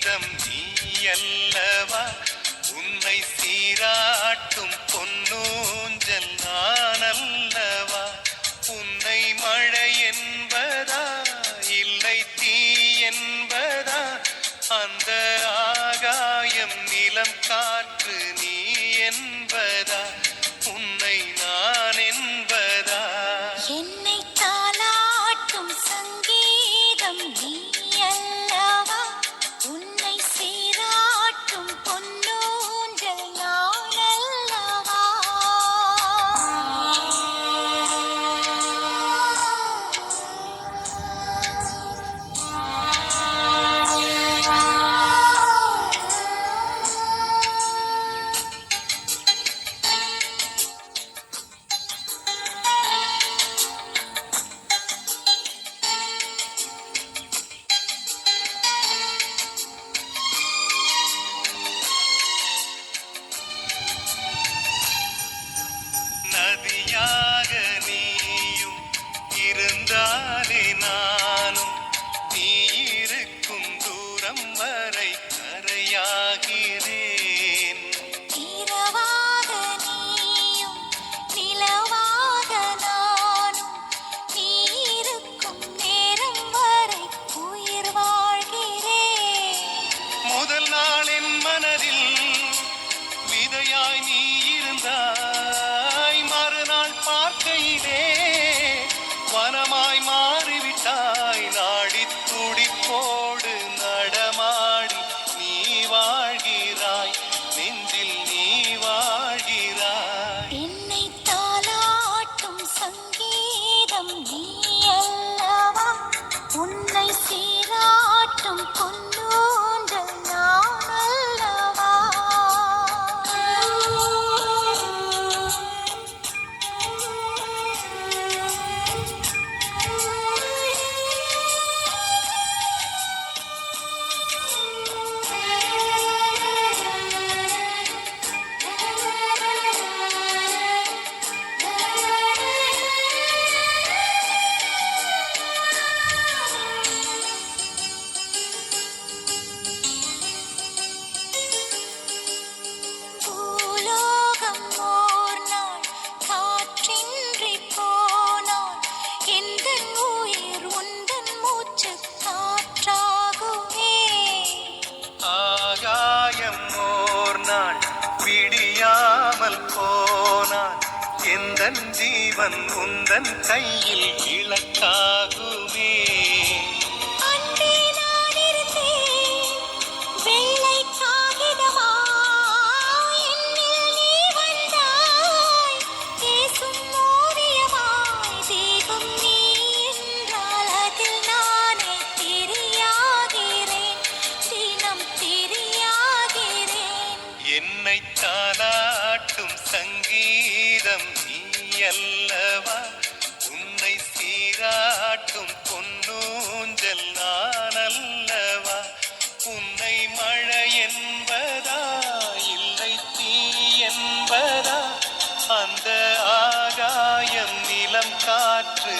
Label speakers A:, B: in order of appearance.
A: சங்கீதம் நீ அல்லவா, உன்னை சீராட்டும் பொன்னூஞ்சல் நான் அல்லவா. உன்னை மழை என்பதா இல்லை தீ என்பதா, அந்த ஆகாயம் நிலம் காற்று நீ என்பதா, உன்னை நான் என்பதா.
B: என்னை தாலாட்டும் சங்கீதம் நீ அல்லவா, உன்னை சீராட்டும் பொன்னூஞ்சல் நான் அல்லவா.
A: நதியாக நீயும் இருந்தாலே நானும், நீ இருக்கும் தூரம் வரை கரையாகிறேன்.
B: இரவாக நீயும் நிலவாக நானும், நீ இருக்கும் நேரம் வரை உயிர் வாழ்கிறேன்.
A: முதல் நாள் என் மனதில் விதையாய் நீ இருந்தாய், மறுநாள் பார்க்கையிலே வனமாய் மாறிவிட்டாய். நாடி துடிப்போடு நடமாடி நீ வாழ்கிறாய், நெஞ்சில் நீ வாழ்கிறாய்.
B: என்னை தாலாட்டும் சங்கீதம் நீ அல்லவா, உன்னை சீராட்டும் பொன்னூஞ்சல் நான் அல்லவா. பூலோகம் ஓர் நாள் காற்றின்றி போனால், எந்தன் உயிர் உந்தன் மூச்சு காற்றாகுமே.
A: ஆகாயம் ஓர் நாள் விடியாமல் போனான், எந்தன் ஜீவன் உந்தன் கையில் விளக்காகுமே.
B: அன்பே நான் இருந்தேன் வெள்ளை காகிதமாய், என்னில் நீ வந்தாய் பேசும் ஓவியமாய். தெய்வம் நீ என்றால் அதில் நானே தெரியாகிறேன், தினம் தெரியாகிறேன்.
A: என்னை தாலாட்டும் சங்கீதம் நீ அல்லவா, உன்னை சீராட்டும் பொன்னூஞ்சல் நான் அல்லவா. உன்னை மழை என்பதா இல்லை தீ என்பதா, அந்த ஆகாயம் நிலம் காற்று